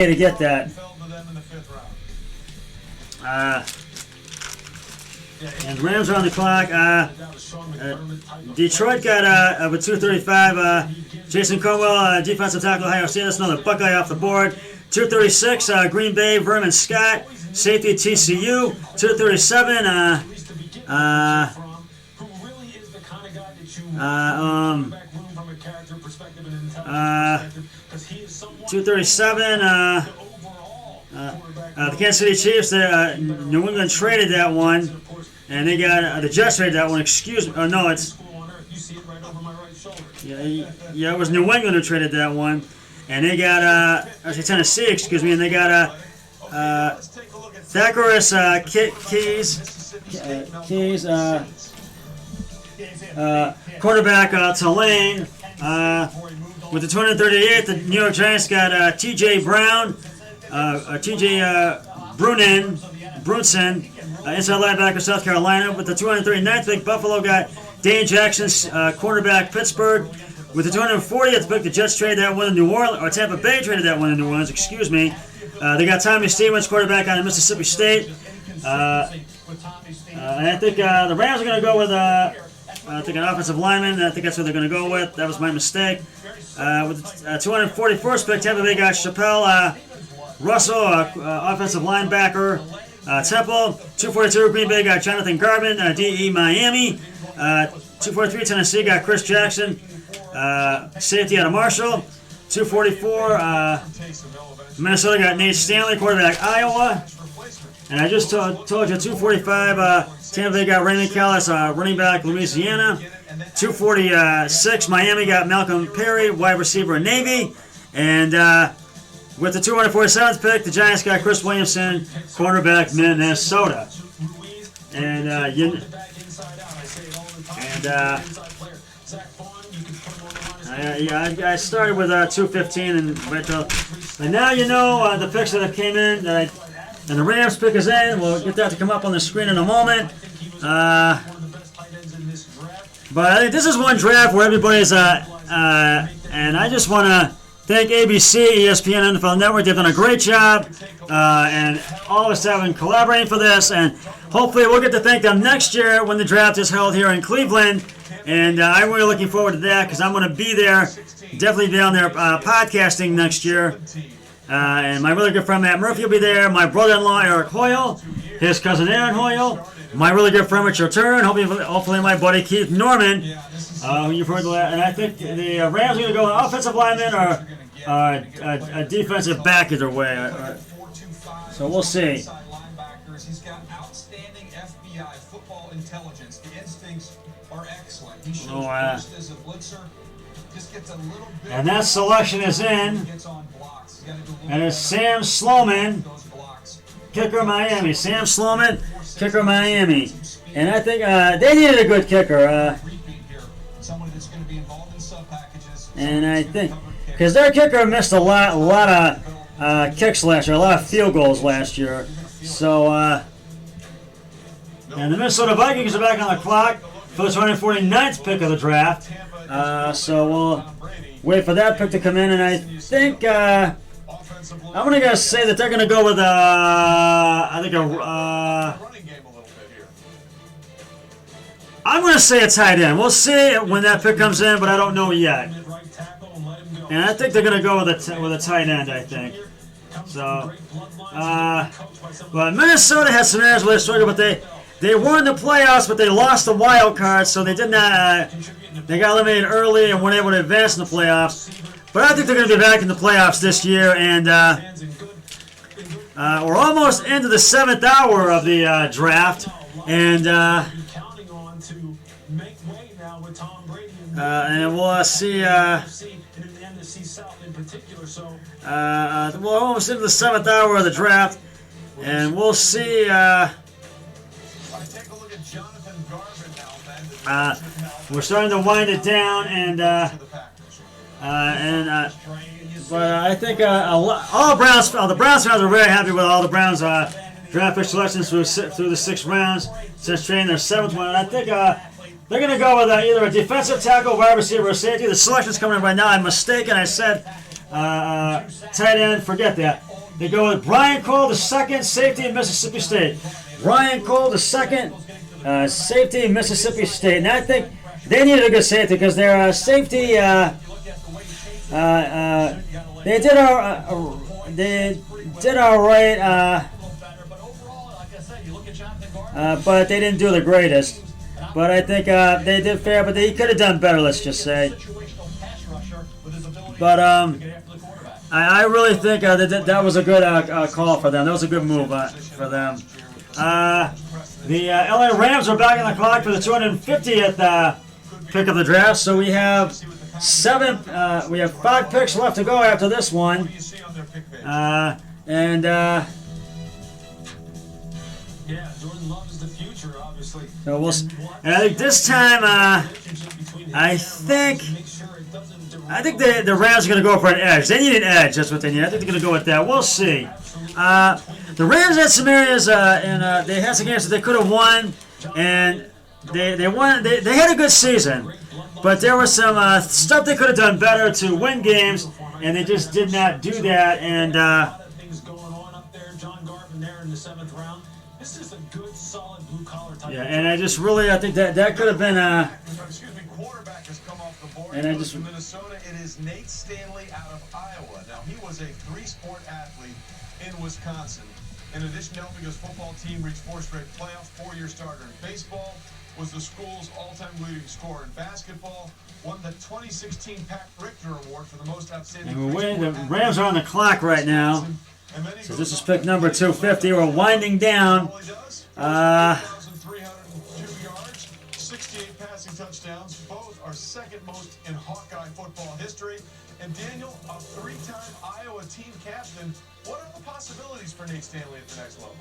to get that. And Rams are on the clock. Detroit got with 2:35. Jason Cromwell, defensive tackle, Ohio State. That's another Buckeye off the board. 2:36. Green Bay, Vernon Scott, safety TCU. 2:37. 2:37. The Kansas City Chiefs, New England traded that one, and they got the Jets traded that one. Excuse me. Oh no, it's it was New England who traded that one, and they got Tennessee. Excuse me, and they got Thackeris Keys, quarterback Tulane. With the 238th, the New York Giants got T.J. Brown, T.J. Brunson, inside linebacker, South Carolina. With the 239th pick, Buffalo got Dane Jackson, cornerback, Pittsburgh. With the 240th pick, the Jets traded that one in New Orleans, or Tampa Bay traded that one in New Orleans. Excuse me. They got Tommy Stevens, quarterback out of Mississippi State. And I think the Rams are going to go with I think an offensive lineman. I think that's what they're going to go with. That was my mistake. With the 241st pick, Tampa Bay got Chappelle Russell, offensive linebacker. Temple. 242, Green Bay got Jonathan Garvin, DE Miami. 243, Tennessee got Chris Jackson, safety out of Marshall. 244, Minnesota got Nate Stanley, quarterback, Iowa. And I just told you, 245, Tampa Bay got Raymond Callis, running back, Louisiana. 246, Miami got Malcolm Perry, wide receiver, Navy. And with the 247th pick, the Giants got Chris Williamson, cornerback, Minnesota. And I started with 215 and went to. And now you know the picks that came in. And the Rams pick is in. We'll get that to come up on the screen in a moment. But I think this is one draft where everybody's and I just want to thank ABC, ESPN, NFL Network. They've done a great job, and all of us have been collaborating for this. And hopefully we'll get to thank them next year when the draft is held here in Cleveland. And I'm really looking forward to that because I'm going to be there, definitely down there podcasting next year. And my really good friend Matt Murphy will be there. My brother-in-law Eric Hoyle, his cousin Aaron Hoyle, my really good friend Richard Turn, hopefully my buddy Keith Norman. You've heard that, and I think the Rams are going to go with offensive lineman or a defensive back either way. So we'll see. He's got outstanding FBI football intelligence. The instincts are excellent. He shows burst as a blitzer. Just gets a little bit. And that selection is in. And it's Sam Sloman, kicker Miami. Sam Sloman, kicker Miami. And I think they needed a good kicker. And I think because their kicker missed a lot of kicks last year, a lot of field goals last year. So, and the Minnesota Vikings are back on the clock for the 249th pick of the draft. So we'll wait for that pick to come in, and I think I'm going to say that they're going to go with I'm going to say a tight end. We'll see when that pick comes in, but I don't know yet. And I think they're going to go with a tight end, I think. So, but Minnesota has some areas where they struggled, but they won the playoffs, but they lost the wild card, so they did not. They got eliminated early and weren't able to advance in the playoffs. But I think they're going to be back in the playoffs this year, and we're almost into the 7th hour of the draft, and we'll see. We're almost into the 7th hour of the draft, and we'll see. We're starting to wind it down, but I think all Browns, the Browns fans are very happy with all the Browns draft pick selections through the 6 rounds since trading their 7th one. And I think they're going to go with either a defensive tackle, wide receiver, or safety. The selection's coming in right now. I'm mistaken. I said tight end. Forget that. They go with Brian Cole, the second safety in Mississippi State. Brian Cole, the second safety in Mississippi State. And I think they needed a good safety because their safety, they did all right, but they didn't do the greatest. But I think they did fair, but they could have done better, let's just say. But I really think that was a good call for them. That was a good move for them. The LA Rams are back on the clock for the 250th pick of the draft. So we have 5 picks left to go after this one. Yeah, Jordan Love is the future, obviously. So and I think this time, I think the Rams are going to go for an edge. They need an edge. That's what they need. I think they're going to go with that. We'll see. The Rams had some areas, and they had some games that they could have won, and they won. They had a good season, but there was some stuff they could have done better to win games, and they just did not do that. And things going on up there. John Garvin there in the 7th round. This is a good, solid blue-collar type. Yeah, and I think that could have been Quarterback has come off the board. And I just from Minnesota, it is Nate Stanley out of Iowa. Now he was a 3-sport athlete in Wisconsin. In addition to helping his football team reach 4 straight playoffs, 4-year starter in baseball, was the school's all-time leading scorer in basketball, won the 2016 Pat Richter Award for the most outstanding. And the Rams are on the clock right now. So this is pick number 250. We're winding down. 1,302 yards, 68 passing touchdowns. Both are second most in Hawkeye football history. And Daniel, a 3-time Iowa team captain. What are the possibilities for Nate Stanley at the next level?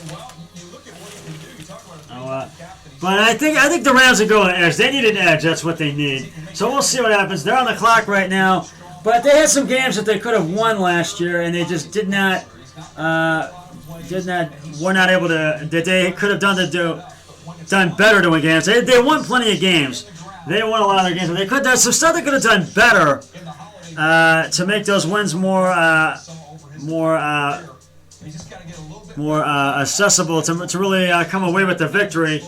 Well, you look at what he can do. You talk about a 3-time captain. But I think the Rams are going edge. They need an edge. That's what they need. So we'll see what happens. They're on the clock right now. But they had some games that they could have won last year, and they just were not able to. That they could have done better to win games. They won plenty of games. They won a lot of their games. But they could have some stuff they could have done better to make those wins more accessible to really come away with the victory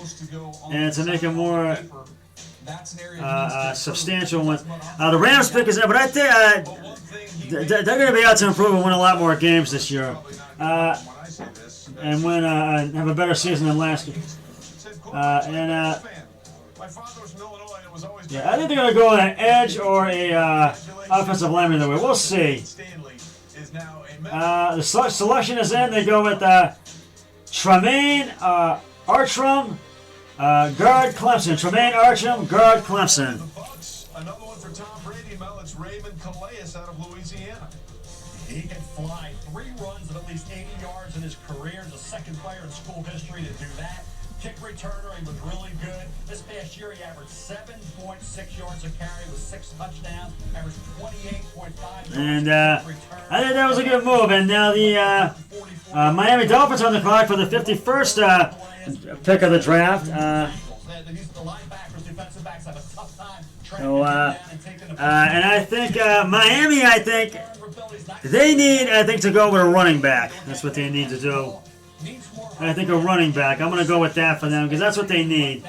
and to make it more substantial ones. The Rams pick is there, but I think they're going to be out to improve and win a lot more games this year, and win have a better season than last year. I think they're going to go on an edge or a offensive lineman either way. We'll see. The selection is in. They go with Tremaine Archram. Guard Clemson. Tremaine Archram, guard Clemson. The Bucks, another one for Tom Brady. Now it's Raymond Calais out of Louisiana. He can fly 3 runs of at least 80 yards in his career. The second player in school history to do that. Kick returner, he was really good. This past year, he averaged 7.6 yards a carry with 6 touchdowns. Averaged 28.5 yards. And I think that was a good move. And now the Miami Dolphins on the clock for the 51st pick of the draft. And I think Miami, they need, to go with a running back. That's what they need to do. I think a running back. I'm going to go with that for them because that's what they need.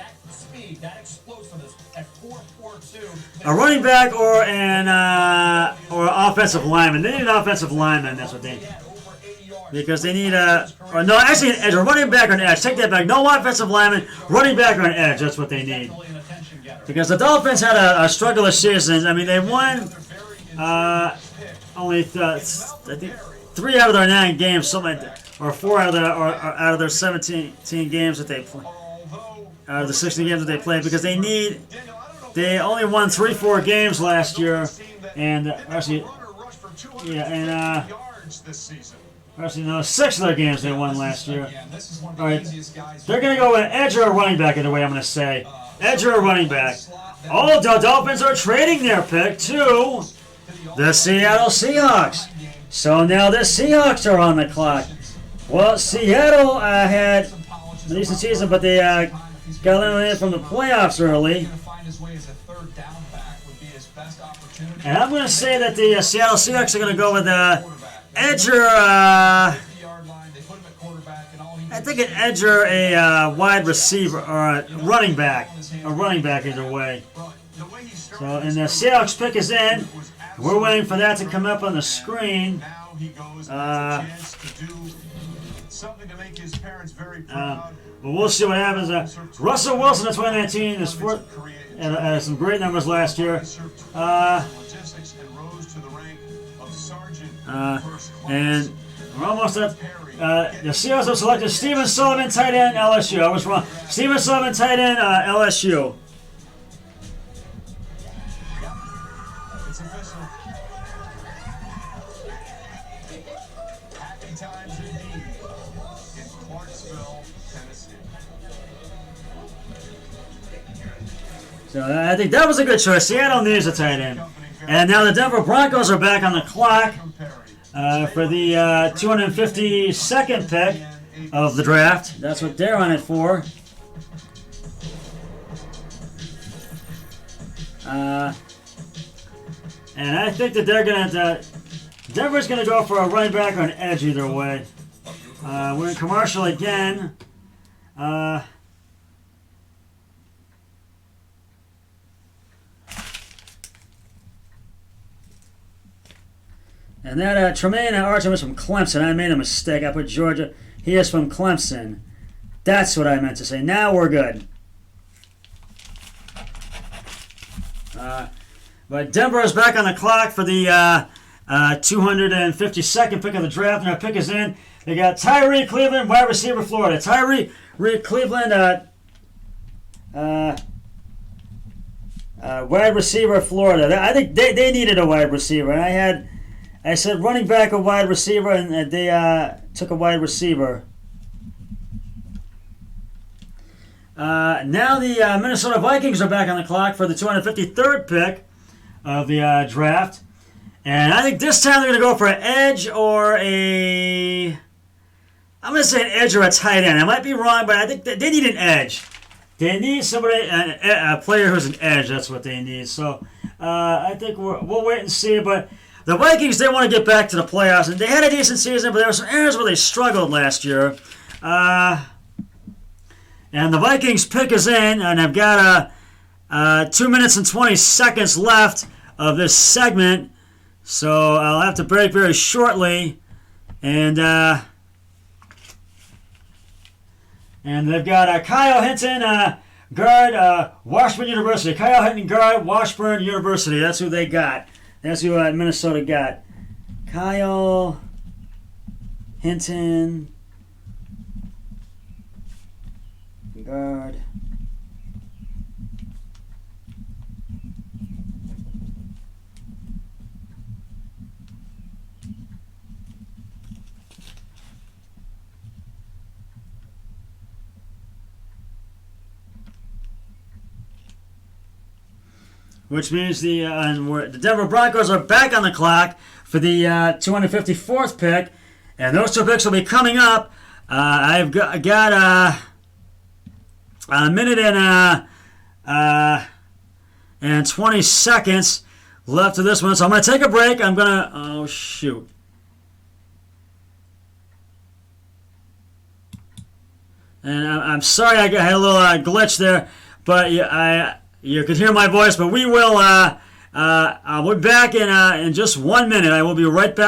A running back or an offensive lineman. They need an offensive lineman. That's what they need. Because they need an edge, a running back or an edge. Take that back. No offensive lineman, running back or an edge. That's what they need. Because the Dolphins had a struggle this season. I mean, they won only I think 3 out of their 9 games, something like that, or 4 out of their 17 games that they play, out of the 16 games that they played. Because they only won 3-4 games last year, and actually 6 of their games they won last year. All right, they're going to go with an edge or a running back. Either way, I'm going to say edge or a running back. Oh, the Dolphins are trading their pick to the Seattle Seahawks. So now the Seahawks are on the clock. Well, Seattle had a decent season, but they got eliminated from the playoffs early. And I'm going to say that the Seattle Seahawks are going to go with edger. 50-yard line. They put him at quarterback, and all he I did think was an edger, a wide receiver, or a running back either way. Well, the way he started So, and his the career Seahawks pick is in. was We're waiting for that to absolutely come up on the screen. Now he goes and has a chance to do something to make his parents very proud. But we'll see what happens. Russell Wilson in 2019 is fourth, and some great numbers last year. Logistics and rose to the rank of sergeant first class. And we're almost at. The Seahawks have selected Stephen Sullivan, tight end, LSU. I was wrong. Stephen Sullivan, tight end, LSU. It's official. Happy times indeed in Clarksville, Tennessee. So I think that was a good choice. Seattle needs a tight end. And now the Denver Broncos are back on the clock for the 252nd pick of the draft. That's what they're on it for. And I think that they're going to... Denver's going to go for a running back or an edge either way. We're in commercial again. And that Tremaine Archam is from Clemson. I made a mistake. I put Georgia. He is from Clemson. That's what I meant to say. Now we're good. But Denver is back on the clock for the 252nd pick of the draft. And our pick is in. They got Tyree Cleveland, wide receiver, Florida. Tyree Cleveland, wide receiver, Florida. I think they needed a wide receiver. And I said running back or wide receiver, and they took a wide receiver. Now the Minnesota Vikings are back on the clock for the 253rd pick of the draft. And I think this time they're going to go for an edge or a... I'm going to say an edge or a tight end. I might be wrong, but I think they need an edge. They need somebody, a player who's an edge. That's what they need. So I think we'll wait and see, but... The Vikings, they want to get back to the playoffs, and they had a decent season, but there were some areas where they struggled last year. And the Vikings pick is in, and I've got 2 minutes and 20 seconds left of this segment, so I'll have to break very shortly. And they've got Kyle Hinton, guard, Washburn University. Kyle Hinton, guard, Washburn University. That's who they got. That's who Minnesota got. Kyle Hinton, guard. Which means the Denver Broncos are back on the clock for the 254th pick, and those two picks will be coming up. I've got a minute and 20 seconds left of this one, so I'm going to take a break. I'm going to... Oh, shoot. And I'm sorry I had a little glitch there, but you could hear my voice, but we will. We're back in just 1 minute. I will be right back.